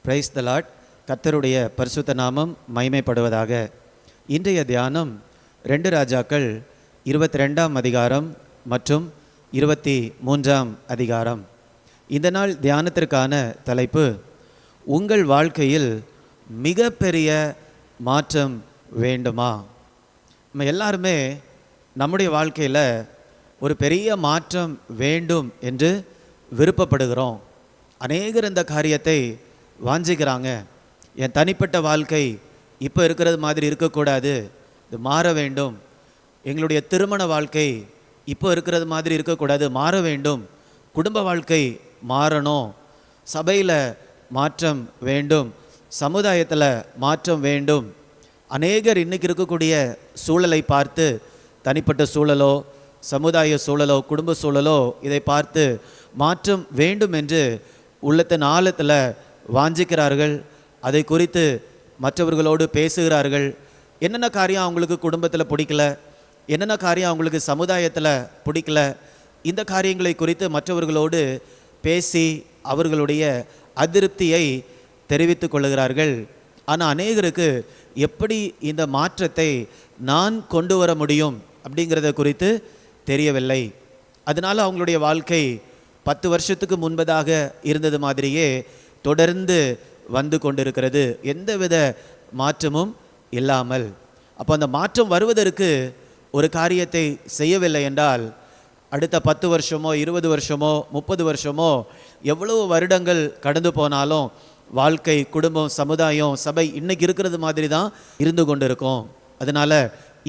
Praise the Lord. கர்த்தருடைய பரிசுத்த நாமம் மகிமைப்படுவதாக. இன்றைய தியானம் 2 ராஜாக்கள் 22ஆம் அதிகாரம் மற்றும் 23ஆம் அதிகாரம். இந்த நாள் தியானத்திற்கான தலைப்பு, உங்கள் வாழ்க்கையில் மிகப்பெரிய மாற்றம் வேண்டுமா? நம்ம எல்லாருமே நம்முடைய வாழ்க்கையில் ஒரு பெரிய மாற்றம் வேண்டும் என்று விருப்பப்படுகிறோம். அநேகர் இந்த காரியத்தை வாஞ்சிக்கிறாங்க. என் தனிப்பட்ட வாழ்க்கை இப்போ இருக்கிறது மாதிரி இருக்கக்கூடாது, இது மாற வேண்டும். எங்களுடைய திருமண வாழ்க்கை இப்போ இருக்கிறது மாதிரி இருக்கக்கூடாது, மாற வேண்டும். குடும்ப வாழ்க்கை மாறணும். சபையில் மாற்றம் வேண்டும், சமுதாயத்தில் மாற்றம் வேண்டும். அநேகர் இன்றைக்கி இருக்கக்கூடிய சூழலை பார்த்து, தனிப்பட்ட சூழலோ சமுதாய சூழலோ குடும்ப சூழலோ இதை பார்த்து மாற்றம் வேண்டும் என்று உள்ளத்தின் ஆழத்தில் வாஞ்சிக்கிறார்கள். அதை குறித்து மற்றவர்களோடு பேசுகிறார்கள். என்னென்ன காரியம் அவங்களுக்கு குடும்பத்தில் பிடிக்கல, என்னென்ன காரியம் அவங்களுக்கு சமுதாயத்தில் பிடிக்கல, இந்த காரியங்களை குறித்து மற்றவர்களோடு பேசி அவர்களுடைய அதிருப்தியை தெரிவித்து கொள்ளுகிறார்கள். ஆனால் அநேகருக்கு எப்படி இந்த மாற்றத்தை நான் கொண்டு வர முடியும் அப்படிங்கிறத குறித்து தெரியவில்லை. அதனால் அவங்களுடைய வாழ்க்கை 10 வருஷத்துக்கு முன்பதாக இருந்தது மாதிரியே தொடர்ந்து வந்து கொண்டிருக்கிறது, எந்தவித மாற்றமும் இல்லாமல். அப்போ அந்த மாற்றம் வருவதற்கு ஒரு காரியத்தை செய்யவில்லை என்றால் அடுத்த 10 வருஷமோ 20 வருஷமோ 30 வருஷமோ எவ்வளவு வருடங்கள் கடந்து போனாலும் வாழ்க்கை, குடும்பம், சமுதாயம், சபை இன்னைக்கு இருக்கிறது மாதிரி தான் இருந்து கொண்டிருக்கும். அதனால்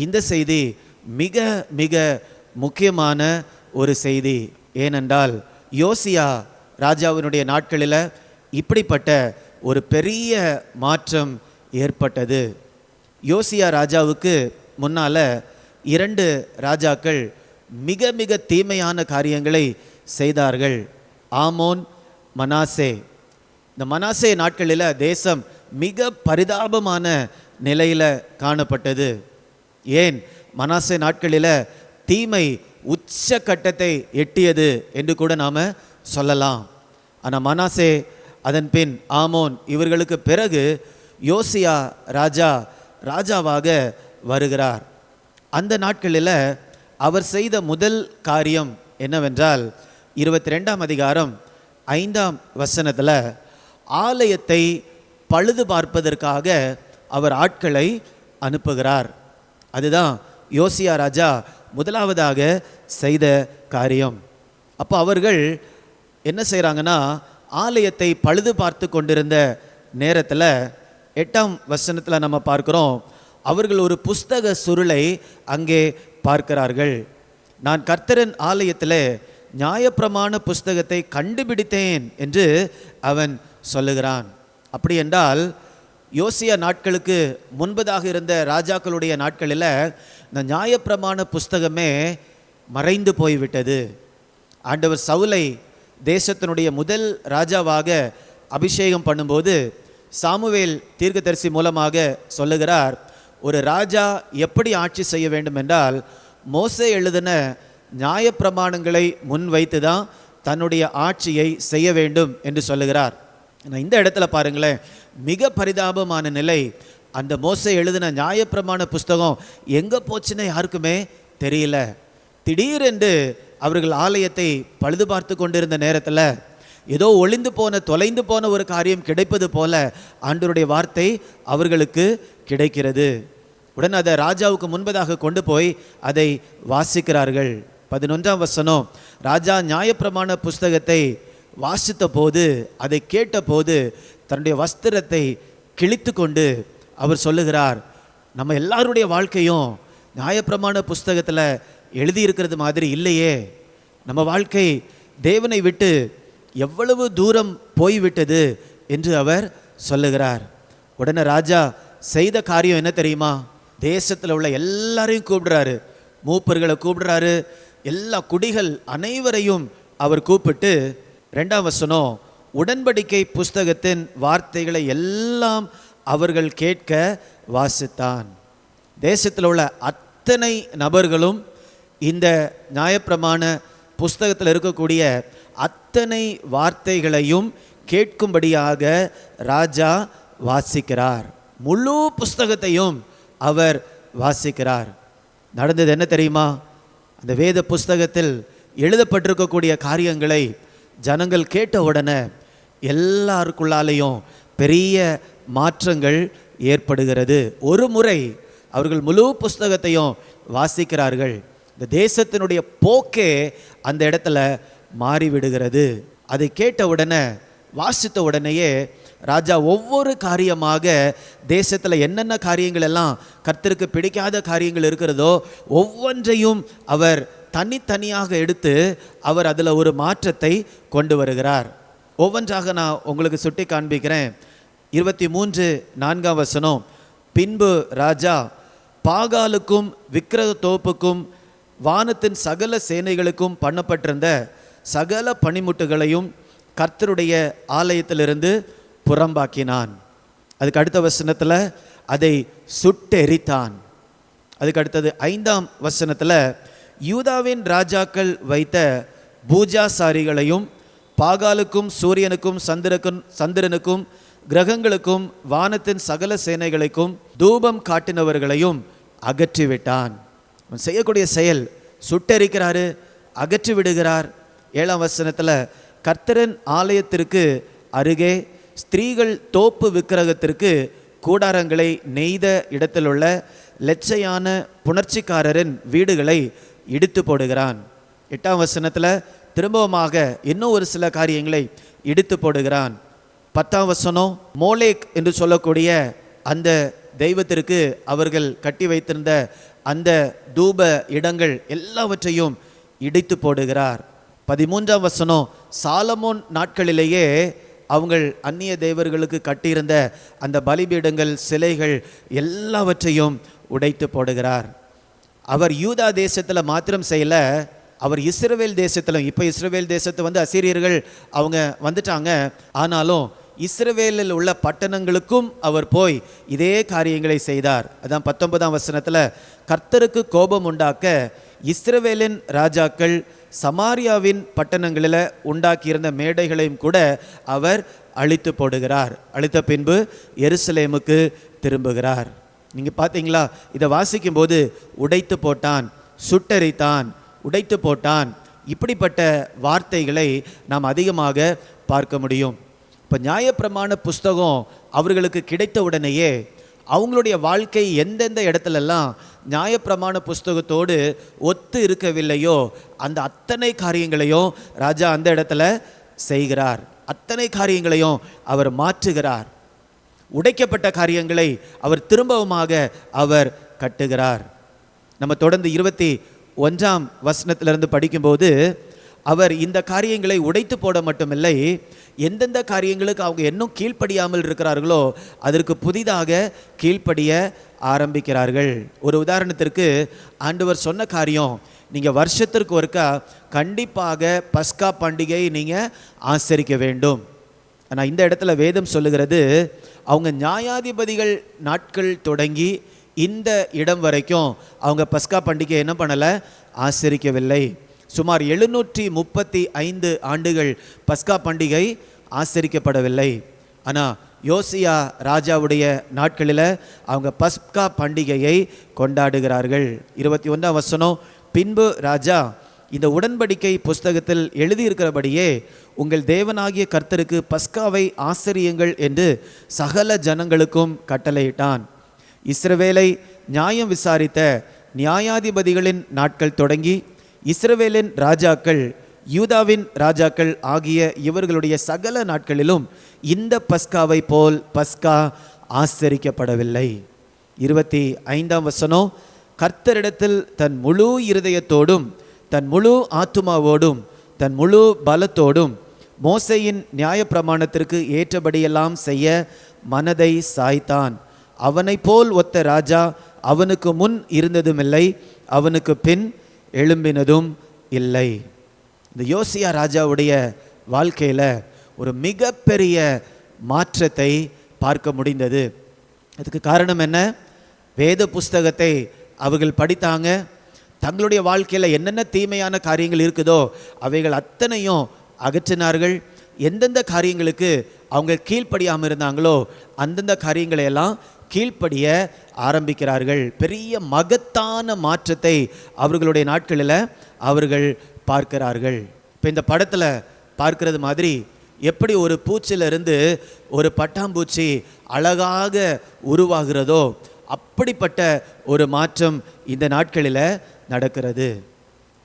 இந்த செய்தி மிக மிக முக்கியமான ஒரு செய்தி. ஏனென்றால் யோசியா ராஜாவினுடைய நாட்களில் இப்படிப்பட்ட ஒரு பெரிய மாற்றம் ஏற்பட்டது. யோசியா ராஜாவுக்கு முன்னால் 2 ராஜாக்கள் மிக மிக தீமையான காரியங்களை செய்தார்கள். ஆமோன், மனாசே. இந்த மனாசே நாட்களில் தேசம் மிக பரிதாபமான நிலையில் காணப்பட்டது. ஏன் மனாசே நாட்களில் தீமை உச்ச கட்டத்தை எட்டியது என்று கூட நாம் சொல்லலாம். ஆனால் மனாசே, அதன் பின் ஆமோன், இவர்களுக்கு பிறகு யோசியா ராஜாவாக வருகிறார். அந்த நாட்களில் அவர் செய்த முதல் காரியம் என்னவென்றால் 22ஆம் அதிகாரம் 5ஆம் வசனத்தில் ஆலயத்தை பழுது பார்ப்பதற்காக அவர் ஆட்களை அனுப்புகிறார். அதுதான் யோசியா ராஜா முதலாவதாக செய்த காரியம். அப்போ அவர்கள் என்ன செய்கிறாங்கன்னா, ஆலயத்தை பழுது பார்த்து கொண்டிருந்த நேரத்தில் 8ஆம் வசனத்தில் நம்ம பார்க்குறோம், அவர்கள் ஒரு புஸ்தக சுருளை அங்கே பார்க்கிறார்கள். நான் கர்த்தரின் ஆலயத்தில் நியாயப்பிரமாண புஸ்தகத்தை கண்டுபிடித்தேன் என்று அவன் சொல்லுகிறான். அப்படி என்றால் யோசியா நாட்களுக்கு முன்பதாக இருந்த ராஜாக்களுடைய நாட்களில் இந்த நியாயப்பிரமாண புஸ்தகமே மறைந்து போய்விட்டது. ஆண்டவர் சவுலை தேசத்தினுடைய முதல் ராஜாவாக அபிஷேகம் பண்ணும்போது சாமுவேல் தீர்க்கதரிசி மூலமாக சொல்லுகிறார், ஒரு ராஜா எப்படி ஆட்சி செய்ய வேண்டும் என்றால் மோசே எழுதின நியாயப்பிரமாணங்களை முன்வைத்து தான் தன்னுடைய ஆட்சியை செய்ய வேண்டும் என்று சொல்லுகிறார். இந்த இடத்துல பாருங்களேன், மிக பரிதாபமான நிலை. அந்த மோசே எழுதின நியாயப்பிரமாண புஸ்தகம் எங்கே போச்சுன்னு யாருக்குமே தெரியல. திடீரென்று அவர்கள் ஆலயத்தை பழுது பார்த்து கொண்டிருந்த நேரத்தில் ஏதோ ஒளிந்து போன தொலைந்து போன ஒரு காரியம் கிடைப்பது போல ஆண்டவருடைய வார்த்தை அவர்களுக்கு கிடைக்கிறது. உடனே அதை ராஜாவுக்கு முன்பதாக கொண்டு போய் அதை வாசிக்கிறார்கள். 11ஆம் வசனம், ராஜா நியாயப்பிரமாண புஸ்தகத்தை வாசித்த போது, அதை கேட்ட போது தன்னுடைய வஸ்திரத்தை கிழித்து கொண்டு அவர் சொல்லுகிறார், நம்ம எல்லாருடைய வாழ்க்கையும் நியாயப்பிரமாண புஸ்தகத்தில் எழுதியிருக்கிறது மாதிரி இல்லையே. நம்ம வாழ்க்கை தேவனை விட்டு எவ்வளவு தூரம் போய்விட்டது என்று அவர் சொல்லுகிறார். உடனே ராஜா செய்த காரியம் என்ன தெரியுமா? தேசத்தில் உள்ள எல்லாரையும் கூப்பிடுறாரு, மூப்பர்களை கூப்பிடுறாரு, எல்லா குடிகள் அனைவரையும் அவர் கூப்பிட்டு 2ஆம் வசனம், உடன்படிக்கை புஸ்தகத்தின் வார்த்தைகளை எல்லாம் அவர்கள் கேட்க வாசித்தான். தேசத்தில் உள்ள அத்தனை நபர்களும் இந்த நியாயப்பிரமாண புஸ்தகத்தில் இருக்கக்கூடிய அத்தனை வார்த்தைகளையும் கேட்கும்படியாக ராஜா வாசிக்கிறார். முழு புஸ்தகத்தையும் அவர் வாசிக்கிறார். நடந்தது என்ன தெரியுமா? அந்த வேத புஸ்தகத்தில் எழுதப்பட்டிருக்கக்கூடிய காரியங்களை ஜனங்கள் கேட்ட உடனே எல்லாருக்குள்ளாலேயும் பெரிய மாற்றங்கள் ஏற்படுகிறது. ஒரு முறை அவர்கள் முழு புஸ்தகத்தையும் வாசிக்கிறார்கள். இந்த தேசத்தினுடைய போக்கே அந்த இடத்துல மாறிவிடுகிறது. அதை கேட்ட உடனே, வாசித்த உடனேயே ராஜா ஒவ்வொரு காரியமாக தேசத்தில் என்னென்ன காரியங்கள் எல்லாம் கர்த்தருக்கு பிடிக்காத காரியங்கள் இருக்கிறதோ ஒவ்வொன்றையும் அவர் தனித்தனியாக எடுத்து அவர் அதில் ஒரு மாற்றத்தை கொண்டு வருகிறார். ஒவ்வொன்றாக நான் உங்களுக்கு சுட்டி காண்பிக்கிறேன். 23:4 வசனம், பின்பு ராஜா பாகாலுக்கும் விக்கிரக தோப்புக்கும் வானத்தின் சகல சேனைகளுக்கும் பண்ணப்பட்டிருந்த சகல பணிமுட்டுகளையும் கர்த்தருடைய ஆலயத்திலிருந்து புறம்பாக்கினான். அதுக்கு அடுத்த வசனத்தில் அதை சுட்டெரித்தான். அதுக்கு அடுத்தது 5ஆம் வசனத்தில் யூதாவின் ராஜாக்கள் வைத்த பூஜாசாரிகளையும் பாகாலுக்கும் சூரியனுக்கும் சந்திரனுக்கும் கிரகங்களுக்கும் வானத்தின் சகல சேனைகளுக்கும் தூபம் காட்டினவர்களையும் அகற்றிவிட்டான். அவன் செய்யக்கூடிய செயல் சுட்டெரிக்கிறாரு, அகற்றி விடுகிறார். 7ஆம் வசனத்தில் கர்த்தரின் ஆலயத்திற்கு அருகே ஸ்திரீகள் தோப்பு விக்கிரகத்திற்கு கூடாரங்களை நெய்த இடத்தில் உள்ள லட்சையான புணர்ச்சிக்காரரின் வீடுகளை இடித்து போடுகிறான். 8ஆம் வசனத்தில் திரும்பவுமாக இன்னும் ஒரு சில காரியங்களை இடித்து போடுகிறான். 10ஆம் வசனம், மோலேக் என்று சொல்லக்கூடிய அந்த தெய்வத்திற்கு அவர்கள் கட்டி வைத்திருந்த அந்த தூப இடங்கள் எல்லாவற்றையும் இடித்து போடுகிறார். 13ஆம் வசனம், சாலமோன் நாட்களிலேயே அவங்கள் அந்நிய தேவர்களுக்கு கட்டியிருந்த அந்த பலிபீடங்கள், சிலைகள் எல்லாவற்றையும் உடைத்து போடுகிறார். அவர் யூதா தேசத்தில் மாத்திரம் செய்யல, அவர் இஸ்ரவேல் தேசத்திலும், இப்போ இஸ்ரவேல் தேசத்தை அசீரியர்கள் அவங்க வந்துட்டாங்க, ஆனாலும் இஸ்ரவேலில் உள்ள பட்டணங்களுக்கும் அவர் போய் இதே காரியங்களை செய்தார். அதான் 19ஆம் வசனத்தில், கர்த்தருக்கு கோபம் உண்டாக்க இஸ்ரவேலின் ராஜாக்கள் சமாரியாவின் பட்டணங்களில் உண்டாக்கியிருந்த மேடைகளையும் கூட அவர் அழித்து போடுகிறார். அழித்த பின்பு எருசலேமுக்கு திரும்புகிறார். நீங்கள் பார்த்தீங்களா? இதை வாசிக்கும் போது உடைத்து போட்டான், சுட்டெரித்தான், உடைத்து போட்டான், இப்படிப்பட்ட வார்த்தைகளை நாம் அதிகமாக பார்க்க முடியும். இப்போ நியாயப்பிரமாண புஸ்தகம் அவர்களுக்கு கிடைத்த உடனேயே அவங்களுடைய வாழ்க்கை எந்தெந்த இடத்துலெல்லாம் நியாயப்பிரமாண புஸ்தகத்தோடு ஒத்து இருக்கவில்லையோ அந்த அத்தனை காரியங்களையும் ராஜா அந்த இடத்துல செய்கிறார். அத்தனை காரியங்களையும் அவர் மாற்றுகிறார். உடைக்கப்பட்ட காரியங்களை அவர் திரும்பவுமாக அவர் கட்டுகிறார். நம்ம தொடர்ந்து 21ஆம் வசனத்திலிருந்து படிக்கும்போது அவர் இந்த காரியங்களை உடைத்து போட மட்டுமில்லை, எந்தெந்த காரியங்களுக்கு அவங்க இன்னும் கீழ்ப்படியாமல் இருக்கிறார்களோ அதற்கு புதிதாக கீழ்ப்படிய ஆரம்பிக்கிறார்கள். ஒரு உதாரணத்திற்கு, ஆண்டவர் சொன்ன காரியம், நீங்கள் வருஷத்திற்கு ஒருக்கா கண்டிப்பாக பஸ்கா பண்டிகையை நீங்கள் ஆசரிக்க வேண்டும். ஆனால் இந்த இடத்துல வேதம் சொல்லுகிறது, அவங்க நியாயாதிபதிகள் நாட்கள் தொடங்கி இந்த இடம் வரைக்கும் அவங்க பஸ்கா பண்டிகை என்ன பண்ணலை, ஆசரிக்கவில்லை. சுமார் 735 ஆண்டுகள் பஸ்கா பண்டிகை ஆசரிக்கப்படவில்லை. ஆனால் யோசியா ராஜாவுடைய நாட்களில் அவங்க பஸ்கா பண்டிகையை கொண்டாடுகிறார்கள். 21ஆம் வசனம், பின்பு ராஜா இந்த உடன்படிக்கை புஸ்தகத்தில் எழுதியிருக்கிறபடியே உங்கள் தேவனாகிய கர்த்தருக்கு பஸ்காவை ஆசரியுங்கள் என்று சகல ஜனங்களுக்கும் கட்டளையிட்டான். இஸ்ரவேலை நியாயம் விசாரித்த நியாயாதிபதிகளின் நாட்கள் தொடங்கி இஸ்ரவேலின் ராஜாக்கள், யூதாவின் ராஜாக்கள் ஆகிய இவர்களுடைய சகல நாட்களிலும் இந்த பஸ்காவை போல் பஸ்கா ஆசரிக்கப்படவில்லை. 25ஆம் வசனம், கர்த்தரிடத்தில் தன் முழு இருதயத்தோடும் தன் முழு ஆத்துமாவோடும் தன் முழு பலத்தோடும் மோசேயின் நியாயப்பிரமாணத்திற்கு ஏற்றபடியெல்லாம் செய்ய மனதை சாய்த்தான். அவனை போல் ஒத்த ராஜா அவனுக்கு முன் இருந்ததுமில்லை, அவனுக்கு பின் எழும்பினதும் இல்லை. இந்த யோசியா ராஜாவுடைய வாழ்க்கையில் ஒரு மிகப்பெரிய மாற்றத்தை பார்க்க முடிந்தது. அதுக்கு காரணம் என்ன? வேத புஸ்தகத்தை அவர்கள் படித்தாங்க. தங்களுடைய வாழ்க்கையில் என்னென்ன தீமையான காரியங்கள் இருக்குதோ அவைகள் அத்தனையும் அகற்றினார்கள். எந்தெந்த காரியங்களுக்கு அவங்க கீழ்ப்படியாமல் இருந்தாங்களோ அந்தந்த காரியங்களை எல்லாம் கீழ்ப்படிய ஆரம்பிக்கிறார்கள். பெரிய மகத்தான மாற்றத்தை அவர்களுடைய நாட்களில் அவர்கள் பார்க்கிறார்கள். இப்போ இந்த படத்தில் பார்க்கிறது மாதிரி எப்படி ஒரு பூச்சிலிருந்து ஒரு பட்டாம்பூச்சி அழகாக உருவாகிறதோ அப்படிப்பட்ட ஒரு மாற்றம் இந்த நாட்களில் நடக்கிறது.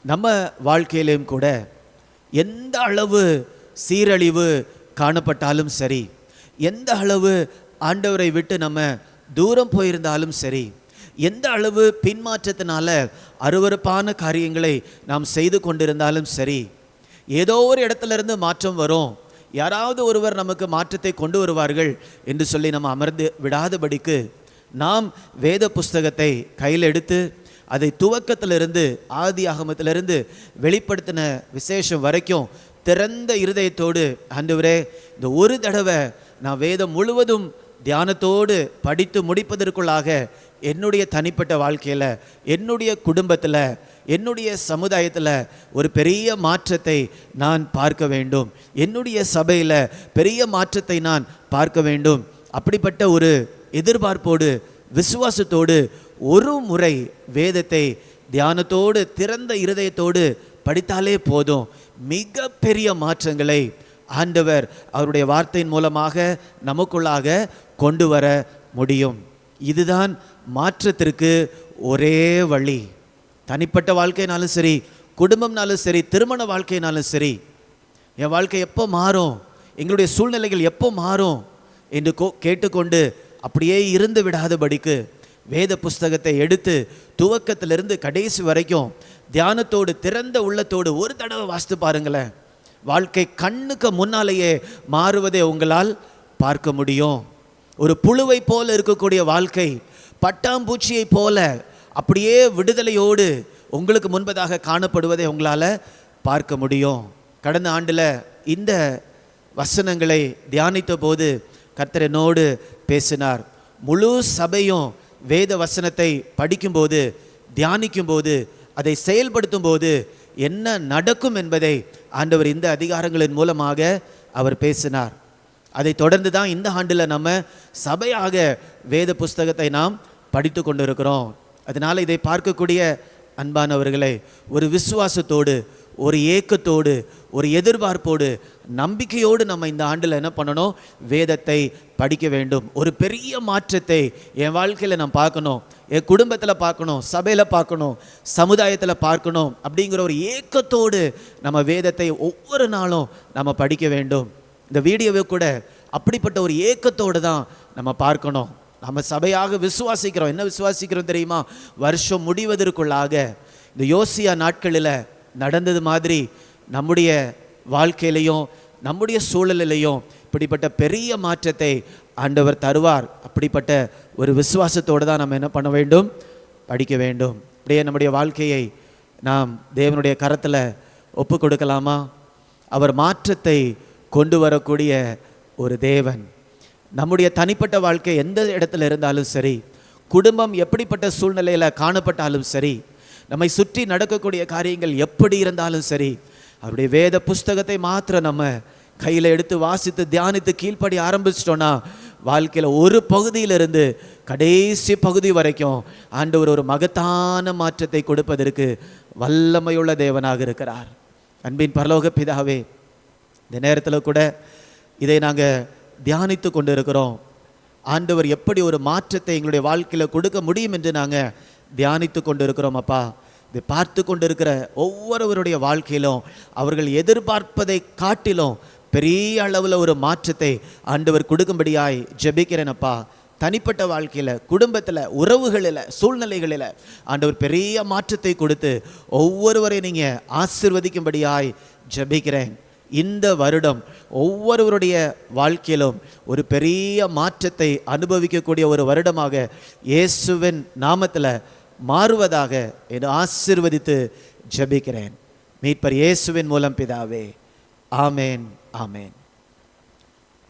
நம்ம வாழ்க்கையிலும் கூட எந்த அளவு சீரழிவு காணப்பட்டாலும் சரி, எந்த அளவு ஆண்டவரை விட்டு நம்ம தூரம் போயிருந்தாலும் சரி, எந்த அளவு பின்மாற்றத்தினால அருவருப்பான காரியங்களை நாம் செய்து கொண்டிருந்தாலும் சரி, ஏதோ ஒரு இடத்துல இருந்து மாற்றம் வரும், யாராவது ஒருவர் நமக்கு மாற்றத்தை கொண்டு வருவார்கள் என்று சொல்லி நம்ம அமர்ந்து விடாதபடிக்கு நாம் வேத புஸ்தகத்தை கையில் எடுத்து அதை துவக்கத்திலிருந்து ஆதி ஆகமத்திலிருந்து வெளிப்படுத்தின விசேஷம் வரைக்கும் திறந்த இருதயத்தோடு, ஆண்டவரே இந்த ஒரு தடவை நான் வேதம் முழுவதும் தியானத்தோடு படித்து முடிப்பதற்குள்ளாக என்னுடைய தனிப்பட்ட வாழ்க்கையில், என்னுடைய குடும்பத்தில், என்னுடைய சமுதாயத்தில் ஒரு பெரிய மாற்றத்தை நான் பார்க்க வேண்டும், என்னுடைய சபையில் பெரிய மாற்றத்தை நான் பார்க்க வேண்டும். அப்படிப்பட்ட ஒரு எதிர்பார்ப்போடு விசுவாசத்தோடு ஒரு முறை வேதத்தை தியானத்தோடு திறந்த இருதயத்தோடு படித்தாலே போதும், மிக பெரிய மாற்றங்களை ஆண்டவர் அவருடைய வார்த்தையின் மூலமாக நமக்குள்ளாக கொண்டு வர முடியும். இதுதான் மாற்றத்திற்கு ஒரே வழி. தனிப்பட்ட வாழ்க்கைனாலும் சரி, குடும்பம்னாலும் சரி, திருமண வாழ்க்கைனாலும் சரி, என் வாழ்க்கை எப்போ மாறும், எங்களுடைய சூழ்நிலைகள் எப்போ மாறும் என்று கேட்டுக்கொண்டு அப்படியே இருந்து விடாதபடிக்கு வேத புஸ்தகத்தை எடுத்து துவக்கத்திலிருந்து கடைசி வரைக்கும் தியானத்தோடு திறந்த உள்ளத்தோடு ஒரு தடவை வாசித்து பாருங்களேன். வாழ்க்கை கண்ணுக்கு முன்னாலேயே மாறுவதை உங்களால் பார்க்க முடியும். ஒரு புழுவை போல இருக்கக்கூடிய வாழ்க்கை பட்டாம்பூச்சியை போல அப்படியே விடுதலையோடு உங்களுக்கு முன்பதாக காணப்படுவதை உங்களால் பார்க்க முடியும். கடந்த ஆண்டில் இந்த வசனங்களை தியானித்த போது கர்த்தர் என்னோடு பேசினார். முழு சபையும் வேத வசனத்தை படிக்கும்போது, தியானிக்கும்போது, அதை செயல்படுத்தும் போது என்ன நடக்கும் என்பதை ஆண்டவர் இந்த அதிகாரங்களின் மூலமாக அவர் பேசினார். அதை தொடர்ந்து தான் இந்த ஆண்டில் நம்ம சபையாக வேத புஸ்தகத்தை நாம் படித்து கொண்டு இருக்கிறோம். அதனால் இதை பார்க்கக்கூடிய அன்பானவர்களை ஒரு விசுவாசத்தோடு, ஒரு ஏக்கத்தோடு, ஒரு எதிர்பார்ப்போடு, நம்பிக்கையோடு நம்ம இந்த ஆண்டில் என்ன பண்ணணும், வேதத்தை படிக்க வேண்டும். ஒரு பெரிய மாற்றத்தை என் வாழ்க்கையில் நான் பார்க்கணும், என் குடும்பத்தில் பார்க்கணும், சபையில் பார்க்கணும், சமுதாயத்தில் பார்க்கணும் அப்படிங்கிற ஒரு ஏக்கத்தோடு நம்ம வேதத்தை ஒவ்வொரு நாளும் நம்ம படிக்க வேண்டும். இந்த வீடியோவை கூட அப்படிப்பட்ட ஒரு ஏக்கத்தோடு தான் நம்ம பார்க்கணும். நம்ம சபையாக விசுவாசிக்கிறோம். என்ன விசுவாசிக்கிறோம் தெரியுமா? வருஷம் முடிவதற்குள்ளாக இந்த யோசியா நாட்களில் நடந்தது மாதிரி நம்முடைய வாழ்க்கையிலையும் நம்முடைய சூழலிலையும் இப்படிப்பட்ட பெரிய மாற்றத்தை ஆண்டவர் தருவார். அப்படிப்பட்ட ஒரு விசுவாசத்தோடு தான் நம்ம என்ன பண்ண வேண்டும், படிக்க வேண்டும். அப்படியே நம்முடைய வாழ்க்கையை நாம் தேவனுடைய கரத்தில் ஒப்பு கொடுக்கலாமா? அவர் மாற்றத்தை கொண்டு வரக்கூடிய ஒரு தேவன். நம்முடைய தனிப்பட்ட வாழ்க்கை எந்த இடத்துல இருந்தாலும் சரி, குடும்பம் எப்படிப்பட்ட சூழ்நிலையில் காணப்பட்டாலும் சரி, நம்மை சுற்றி நடக்கக்கூடிய காரியங்கள் எப்படி இருந்தாலும் சரி, அவருடைய வேத புஸ்தகத்தை மாத்திரம் நம்ம கையில் எடுத்து வாசித்து தியானித்து கீழ்ப்படி ஆரம்பிச்சிட்டோன்னா வாழ்க்கையில் ஒரு பகுதியிலிருந்து கடைசி பகுதி வரைக்கும் ஆண்டவர் ஒரு மகத்தான மாற்றத்தை கொடுப்பதற்கு வல்லமையுள்ள தேவனாக இருக்கிறார். அன்பின் பரலோக பிதாவே, இந்த நேரத்தில் கூட இதை நாங்கள் தியானித்து கொண்டு இருக்கிறோம். ஆண்டவர் எப்படி ஒரு மாற்றத்தை எங்களுடைய வாழ்க்கையில் கொடுக்க முடியும் என்று நாங்கள் தியானித்து கொண்டு இருக்கிறோம். அப்பா, இதை பார்த்து கொண்டு இருக்கிற ஒவ்வொருவருடைய வாழ்க்கையிலும் அவர்கள் எதிர்பார்ப்பதை காட்டிலும் பெரிய அளவில் ஒரு மாற்றத்தை ஆண்டவர் கொடுக்கும்படியாய் ஜெபிக்கிறேன். அப்பா, தனிப்பட்ட வாழ்க்கையில், குடும்பத்தில், உறவுகளில், சூழ்நிலைகளில் ஆண்டவர் பெரிய மாற்றத்தை கொடுத்து ஒவ்வொருவரையும் நீங்கள் ஆசீர்வதிக்கும்படியாய் ஜெபிக்கிறேன். இந்த வருடம் ஒவ்வொருவருடைய வாழ்க்கையிலும் ஒரு பெரிய மாற்றத்தை அனுபவிக்கக்கூடிய ஒரு வருடமாக இயேசுவின் நாமத்தில் மாறுவதாக என்று ஆசீர்வதித்து ஜெபிக்கிறேன். மீட்பர் இயேசுவின் மூலம் பிதாவே, ஆமேன், ஆமேன்.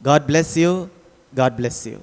God bless you. God bless you.